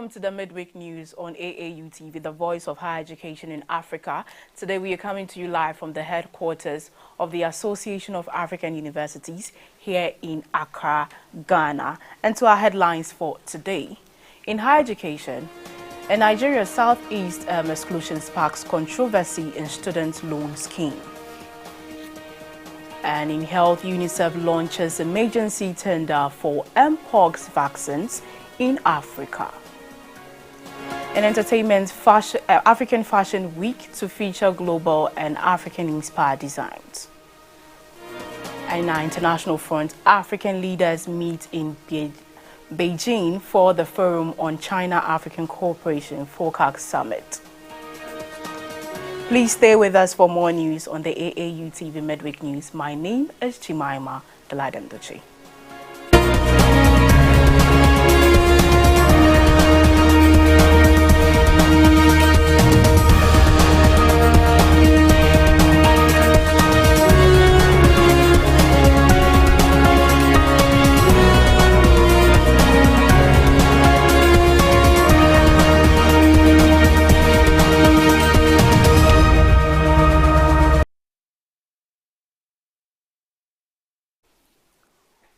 Welcome to the Midweek News on AAU TV, the voice of higher education in Africa. Today we are coming to you live from the headquarters of the Association of African Universities here in Accra, Ghana. And to our headlines for today. In higher education, a Nigeria Southeast exclusion sparks controversy in student loan scheme. And in health, UNICEF launches emergency tender for Mpox vaccines in Africa. In entertainment, African Fashion Week to feature global and African-inspired designs. And in our international front, African leaders meet in Beijing for the Forum on China-African Cooperation FOCAC Summit. Please stay with us for more news on the AAU TV Midweek News. My name is Jemima, Deladem Dotsey.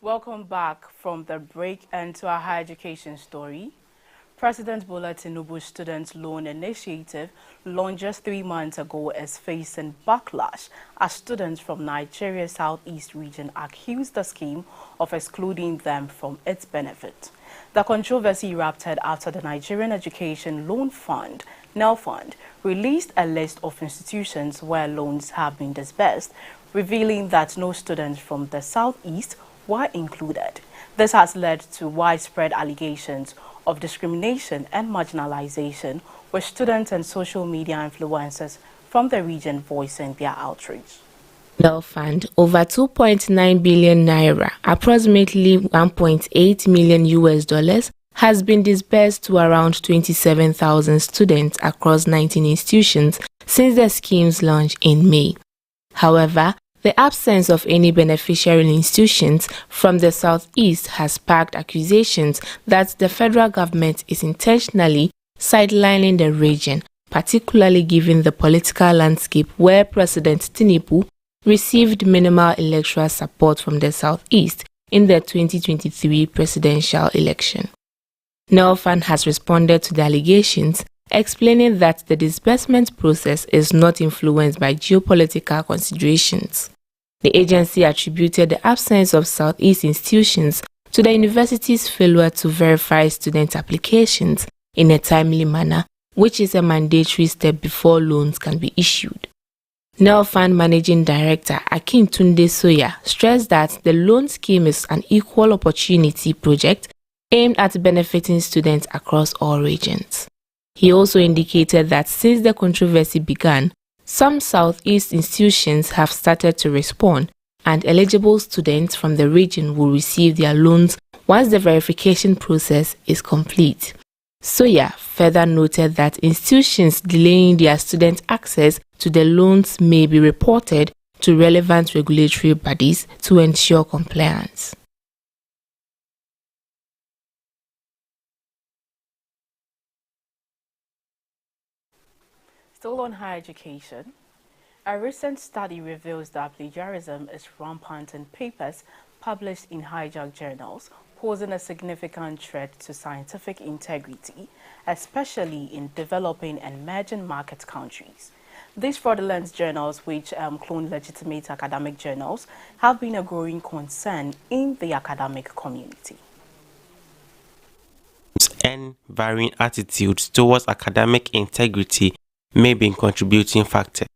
Welcome back from the break and to our higher education story. President Bola Tinubu's Student Loan Initiative, launched just 3 months ago, is facing backlash as students from Nigeria's Southeast region accuse the scheme of excluding them from its benefit. The controversy erupted after the Nigerian Education Loan Fund, NELFund, released a list of institutions where loans have been disbursed, revealing that no students from the Southeast were included. This has led to widespread allegations of discrimination and marginalization, with students and social media influencers from the region voicing their outrage. NELFund, over 2.9 billion naira, approximately $1.8 million, has been disbursed to around 27,000 students across 19 institutions since the scheme's launch in May. However, the absence of any beneficiary institutions from the Southeast has sparked accusations that the federal government is intentionally sidelining the region, particularly given the political landscape where President Tinubu received minimal electoral support from the Southeast in the 2023 presidential election. NELFund has responded to the allegations, explaining that the disbursement process is not influenced by geopolitical considerations. The agency attributed the absence of Southeast institutions to the university's failure to verify student applications in a timely manner, which is a mandatory step before loans can be issued. NELFund Managing Director Akintunde Soya stressed that the loan scheme is an equal opportunity project aimed at benefiting students across all regions. He also indicated that since the controversy began, some Southeast institutions have started to respond, and eligible students from the region will receive their loans once the verification process is complete. Soya further noted that institutions delaying their student access to the loans may be reported to relevant regulatory bodies to ensure compliance. Still on higher education, a recent study reveals that plagiarism is rampant in papers published in hijacked journals, posing a significant threat to scientific integrity, especially in developing and emerging market countries. These fraudulent journals, which clone legitimate academic journals, have been a growing concern in the academic community. And varying attitudes towards academic integrity may be a contributing factor.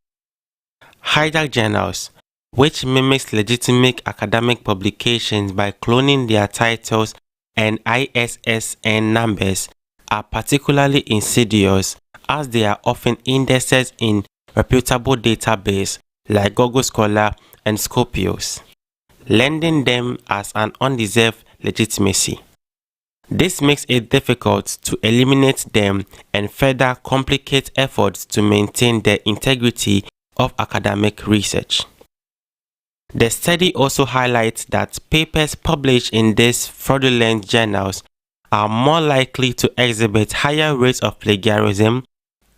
Hijacked journals, which mimics legitimate academic publications by cloning their titles and ISSN numbers, are particularly insidious as they are often indexed in reputable databases like Google Scholar and Scopus, lending them as an undeserved legitimacy. This makes it difficult to eliminate them and further complicate efforts to maintain the integrity of academic research. The study also highlights that papers published in these fraudulent journals are more likely to exhibit higher rates of plagiarism,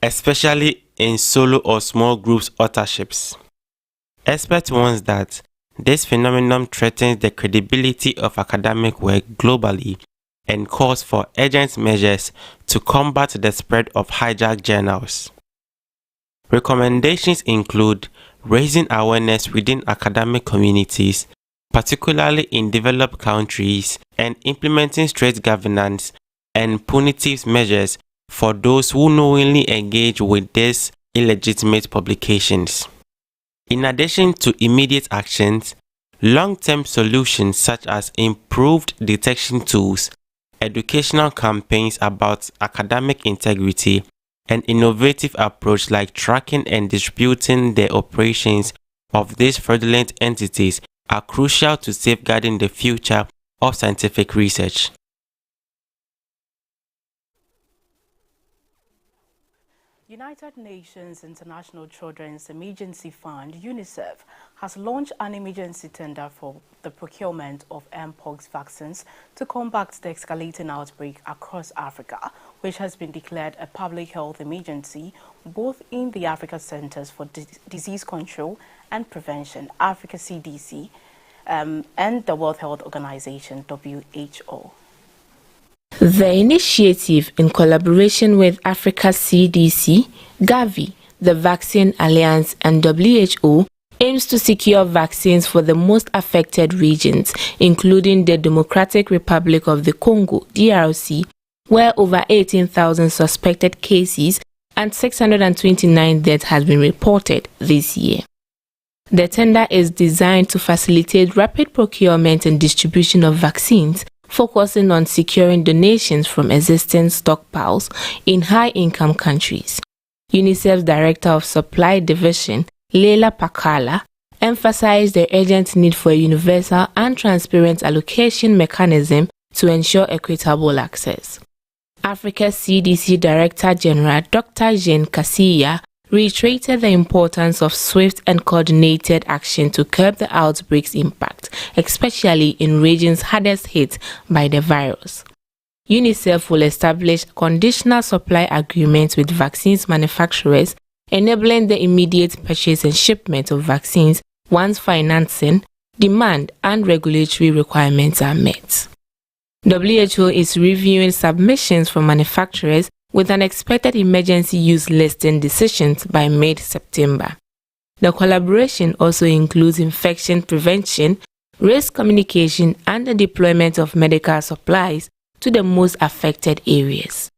especially in solo or small groups authorships. Experts warn that this phenomenon threatens the credibility of academic work globally and calls for urgent measures to combat the spread of hijacked journals. Recommendations include raising awareness within academic communities, particularly in developed countries, and implementing strict governance and punitive measures for those who knowingly engage with these illegitimate publications. In addition to immediate actions, long-term solutions such as improved detection tools, educational campaigns about academic integrity, an innovative approach like tracking and distributing the operations of these fraudulent entities are crucial to safeguarding the future of scientific research. United Nations International Children's Emergency Fund, UNICEF, has launched an emergency tender for the procurement of Mpox vaccines to combat the escalating outbreak across Africa, which has been declared a public health emergency both in the Africa Centers for Disease Control and Prevention, Africa CDC, and the World Health Organization, WHO. The initiative, in collaboration with Africa CDC, Gavi, the Vaccine Alliance, and WHO, aims to secure vaccines for the most affected regions, including the Democratic Republic of the Congo, DRC, where over 18,000 suspected cases and 629 deaths has been reported this year. The tender is designed to facilitate rapid procurement and distribution of vaccines, focusing on securing donations from existing stockpiles in high-income countries. UNICEF's Director of Supply Division, Leila Pakala, emphasized the urgent need for a universal and transparent allocation mechanism to ensure equitable access. Africa CDC Director General Dr. Jean Kassiya reiterated the importance of swift and coordinated action to curb the outbreak's impact, especially in regions hardest hit by the virus. UNICEF will establish conditional supply agreements with vaccines manufacturers, enabling the immediate purchase and shipment of vaccines once financing, demand, and regulatory requirements are met. WHO is reviewing submissions from manufacturers with an expected emergency use listing decisions by mid-September. The collaboration also includes infection prevention, risk communication, and the deployment of medical supplies to the most affected areas.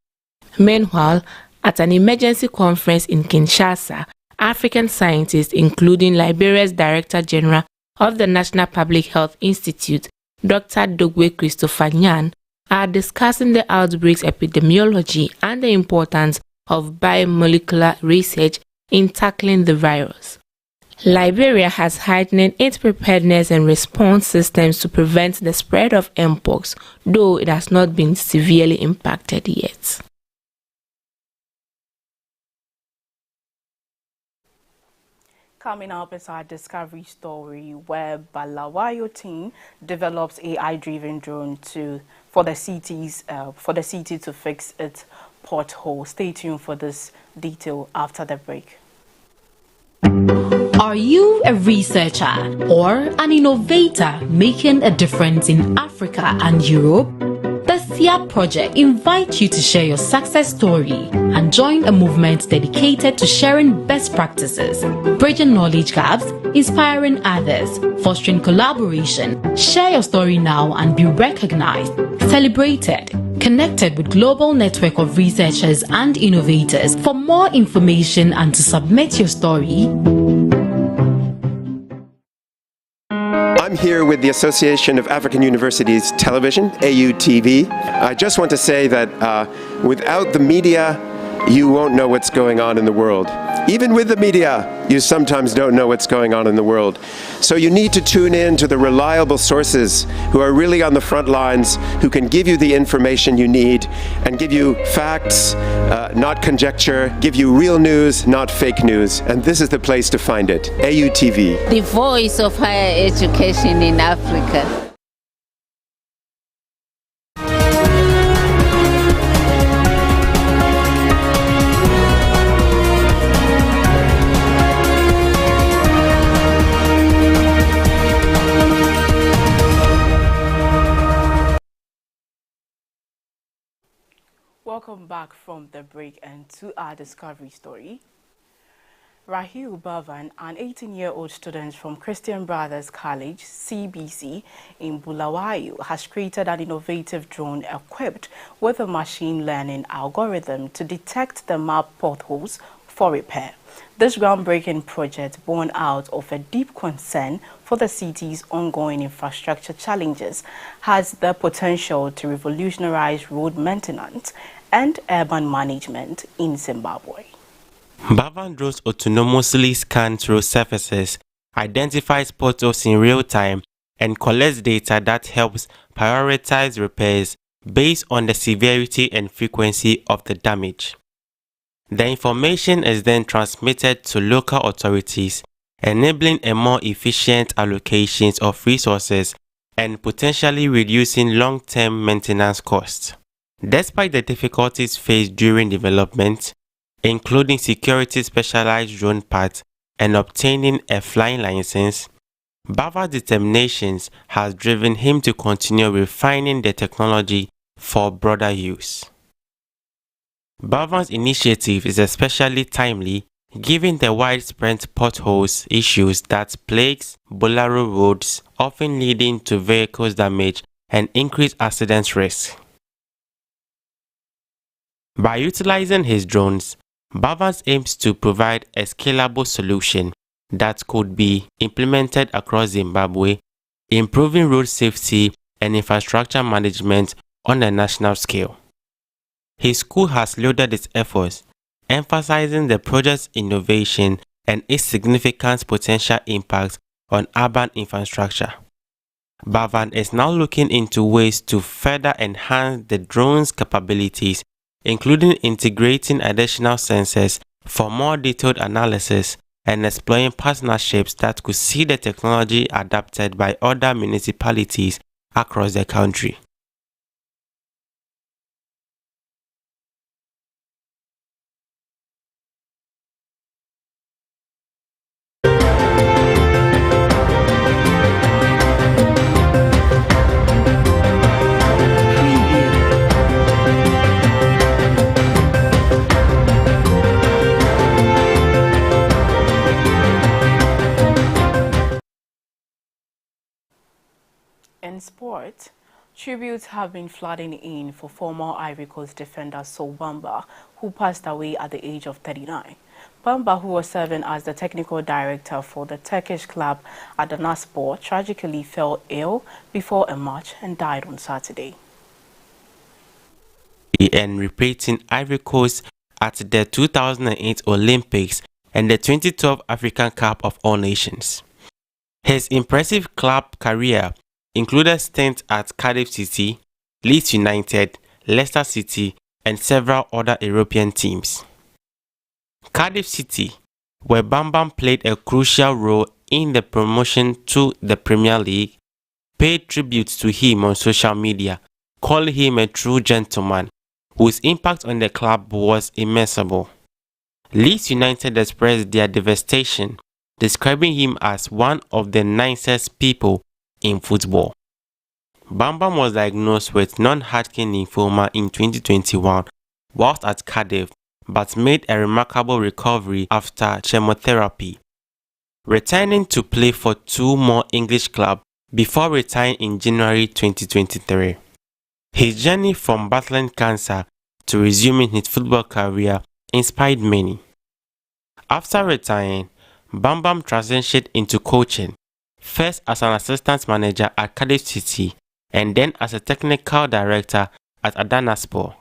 Meanwhile, at an emergency conference in Kinshasa, African scientists, including Liberia's Director General of the National Public Health Institute, Dr. Dogwe Christopher Nyan, are discussing the outbreak's epidemiology and the importance of biomolecular research in tackling the virus. Liberia has heightened its preparedness and response systems to prevent the spread of Mpox, though it has not been severely impacted yet. Coming up is our discovery story where Balawayo team develops AI-driven drone for the city to fix its pothole. Stay tuned for this detail after the break. Are you a researcher or an innovator making a difference in Africa and Europe? The SIA project invites you to share your success story and join a movement dedicated to sharing best practices, bridging knowledge gaps, inspiring others, fostering collaboration. Share your story now and be recognized, celebrated, connected with global network of researchers and innovators. For more information and to submit your story, I'm here with the Association of African Universities Television, AAU TV. I just want to say that without the media, you won't know what's going on in the world. Even with the media, you sometimes don't know what's going on in the world. So you need to tune in to the reliable sources who are really on the front lines, who can give you the information you need and give you facts, not conjecture, give you real news, not fake news. And this is the place to find it, AAU TV. The voice of higher education in Africa. Welcome back from the break and to our discovery story. Rahil Bavan, an 18-year-old student from Christian Brothers College, CBC, in Bulawayo, has created an innovative drone equipped with a machine learning algorithm to detect the map potholes for repair. This groundbreaking project, born out of a deep concern for the city's ongoing infrastructure challenges, has the potential to revolutionize road maintenance and urban management in Zimbabwe. Bavan drones autonomously scans road surfaces, identifies potholes in real time, and collects data that helps prioritize repairs based on the severity and frequency of the damage. The information is then transmitted to local authorities, enabling a more efficient allocation of resources and potentially reducing long-term maintenance costs. Despite the difficulties faced during development, including security specialized drone parts and obtaining a flying license, Bavan's determination has driven him to continue refining the technology for broader use. Bavan's initiative is especially timely given the widespread potholes issues that plagues Bularo roads, often leading to vehicles damage and increased accident risk. By utilizing his drones, Bavan aims to provide a scalable solution that could be implemented across Zimbabwe, improving road safety and infrastructure management on a national scale. His school has lauded its efforts, emphasizing the project's innovation and its significant potential impact on urban infrastructure. Bavan is now looking into ways to further enhance the drone's capabilities, including integrating additional sensors for more detailed analysis and exploring partnerships that could see the technology adapted by other municipalities across the country. In sport, tributes have been flooding in for former Ivory Coast defender Sol Bamba, who passed away at the age of 39. Bamba, who was serving as the technical director for the Turkish club Adanaspor, tragically fell ill before a match and died on Saturday. And representing Ivory Coast at the 2008 Olympics and the 2012 African Cup of All Nations. His impressive club career included stints at Cardiff City, Leeds United, Leicester City, and several other European teams. Cardiff City, where Bamba played a crucial role in the promotion to the Premier League, paid tribute to him on social media, calling him a true gentleman, whose impact on the club was immeasurable. Leeds United expressed their devastation, describing him as one of the nicest people in football. Bamba was diagnosed with non-Hodgkin lymphoma in 2021 whilst at Cardiff, but made a remarkable recovery after chemotherapy, returning to play for two more English clubs before retiring in January 2023. His journey from battling cancer to resuming his football career inspired many. After retiring, Bamba transitioned into coaching, first as an assistant manager at Cardiff City and then as a technical director at Adanaspor.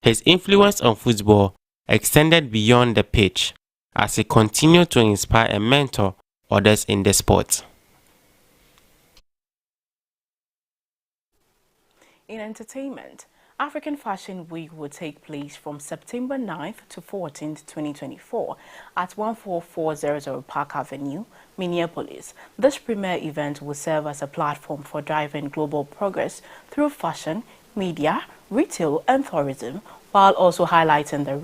His influence on football extended beyond the pitch as he continued to inspire and mentor others in the sport. In entertainment, African Fashion Week will take place from September 9th to 14th, 2024 at 14400 Park Avenue, Minneapolis. This premier event will serve as a platform for driving global progress through fashion, media, retail, and tourism, while also highlighting the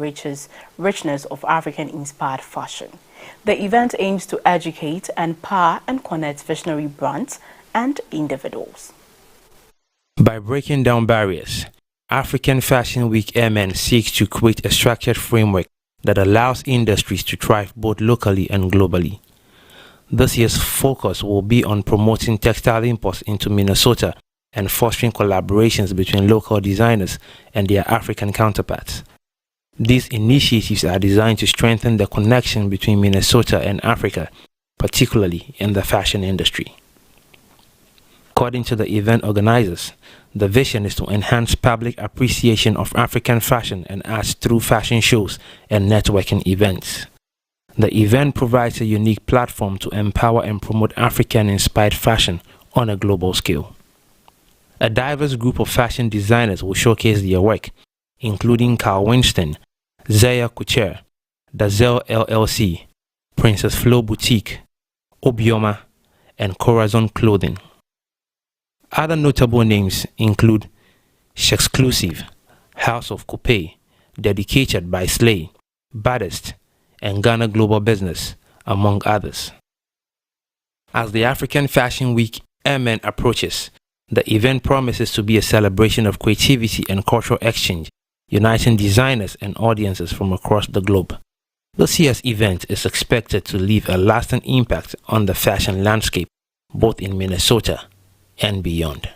richness of African-inspired fashion. The event aims to educate, empower, and connect visionary brands and individuals. By breaking down barriers, African Fashion Week Airmen seeks to create a structured framework that allows industries to thrive both locally and globally. This year's focus will be on promoting textile imports into Minnesota and fostering collaborations between local designers and their African counterparts. These initiatives are designed to strengthen the connection between Minnesota and Africa, particularly in the fashion industry. According to the event organizers, the vision is to enhance public appreciation of African fashion and arts through fashion shows and networking events. The event provides a unique platform to empower and promote African-inspired fashion on a global scale. A diverse group of fashion designers will showcase their work, including Carl Winston, Zaya Couture, Dazel LLC, Princess Flo Boutique, Obioma, and Corazon Clothing. Other notable names include Shexclusive, House of Coupe, Dedicated by Slay, Baddest, and Ghana Global Business, among others. As the African Fashion Week Airmen approaches, the event promises to be a celebration of creativity and cultural exchange, uniting designers and audiences from across the globe. This year's event is expected to leave a lasting impact on the fashion landscape, both in Minnesota and beyond.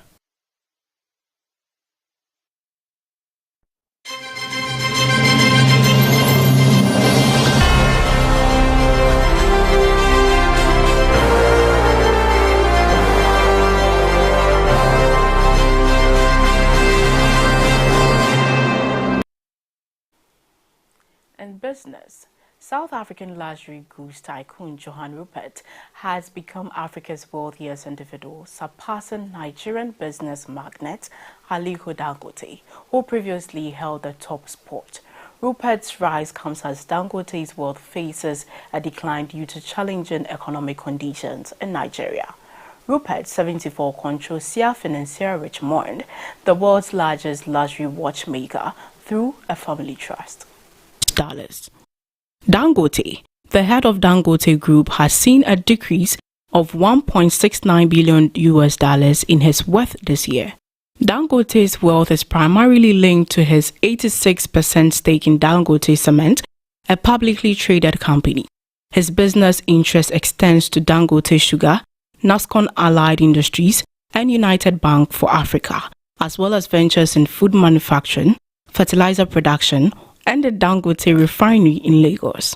In business, South African luxury goods tycoon Johan Rupert has become Africa's wealthiest individual, surpassing Nigerian business magnate Aliko Dangote, who previously held the top spot. Rupert's rise comes as Dangote's wealth faces a decline due to challenging economic conditions in Nigeria. Rupert, 74, controls Sia Financier Richmond, the world's largest luxury watchmaker, through a family trust. Dangote, the head of Dangote Group, has seen a decrease of $1.69 billion in his worth this year. Dangote's wealth is primarily linked to his 86% stake in Dangote Cement, a publicly traded company. His business interest extends to Dangote Sugar, Nascon Allied Industries, and United Bank for Africa, as well as ventures in food manufacturing, fertilizer production, and the Dangote refinery in Lagos.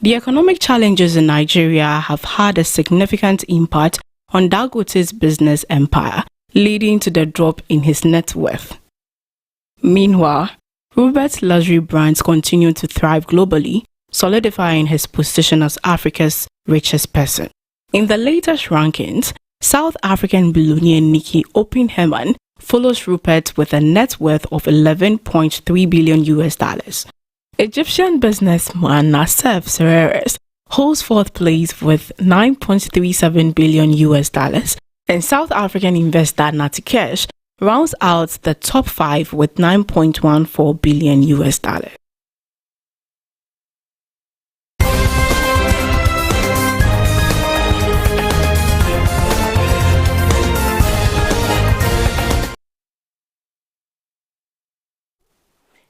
The economic challenges in Nigeria have had a significant impact on Dangote's business empire, leading to the drop in his net worth. Meanwhile, Rupert's luxury brands continue to thrive globally, solidifying his position as Africa's richest person. In the latest rankings, South African billionaire Nikki Oppenheimer follows Rupert with a net worth of $11.3 billion. Egyptian businessman Nassef Sereres holds fourth place with $9.37 billion, and South African investor Nati Cash rounds out the top 5 with $9.14 billion.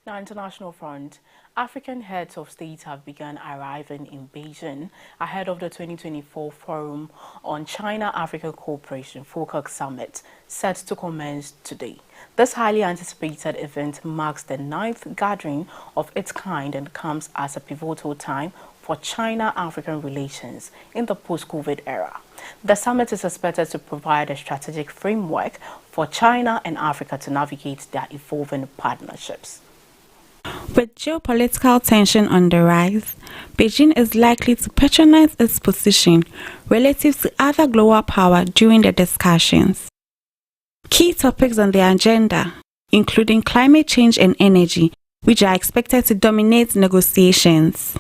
Now, international front, African heads of state have begun arriving in Beijing ahead of the 2024 Forum on China-Africa Cooperation FOCAC Summit, set to commence today. This highly anticipated event marks the 9th gathering of its kind and comes as a pivotal time for China-African relations in the post-COVID era. The summit is expected to provide a strategic framework for China and Africa to navigate their evolving partnerships. With geopolitical tension on the rise, Beijing is likely to patronize its position relative to other global powers during the discussions. Key topics on the agenda, including climate change and energy, which are expected to dominate negotiations.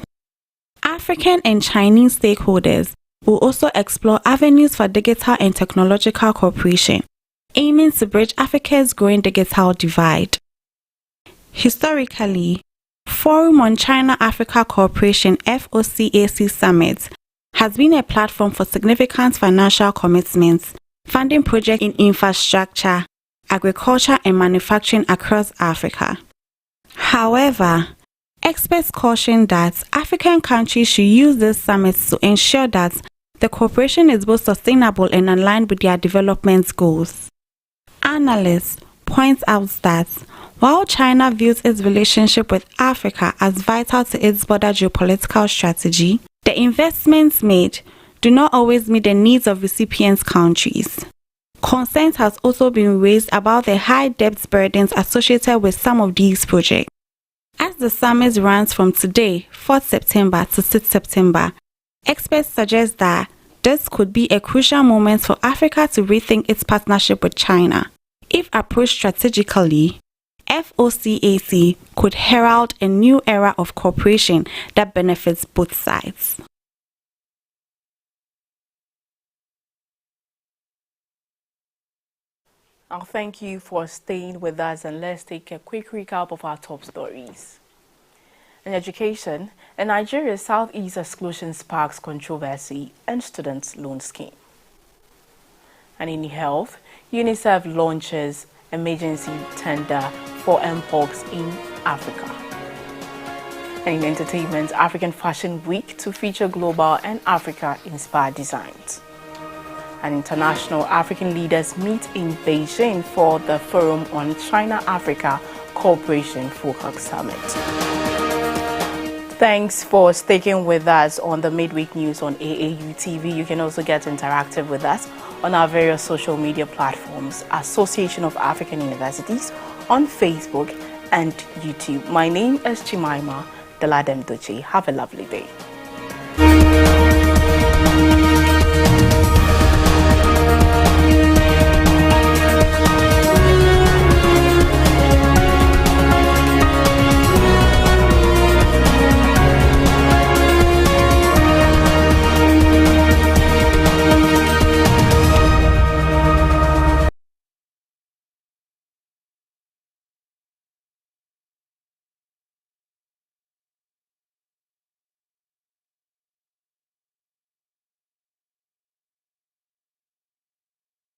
African and Chinese stakeholders will also explore avenues for digital and technological cooperation, aiming to bridge Africa's growing digital divide. Historically, Forum on China-Africa Cooperation FOCAC Summit has been a platform for significant financial commitments, funding projects in infrastructure, agriculture and manufacturing across Africa. However, experts caution that African countries should use this summit to ensure that the cooperation is both sustainable and aligned with their development goals. Analysts point out that while China views its relationship with Africa as vital to its broader geopolitical strategy, the investments made do not always meet the needs of recipient countries. Concerns has also been raised about the high debt burdens associated with some of these projects. As the summit runs from today, 4th September to 6th September, experts suggest that this could be a crucial moment for Africa to rethink its partnership with China. If approached strategically, FOCAC could herald a new era of cooperation that benefits both sides. I'll thank you for staying with us, and let's take a quick recap of our top stories. In education, in Nigeria, Southeast exclusion sparks controversy and students' loan scheme. And in health, UNICEF launches emergency tender for mpox in Africa. And in entertainment, African Fashion Week to feature global and Africa-inspired designs. And international African leaders meet in Beijing for the Forum on China-Africa Cooperation Focus Summit. Thanks for sticking with us on the Midweek News on AAU TV. You can also get interactive with us on our various social media platforms, Association of African Universities on Facebook and YouTube. My name is Jemima, Deladem Dotsey. Have a lovely day.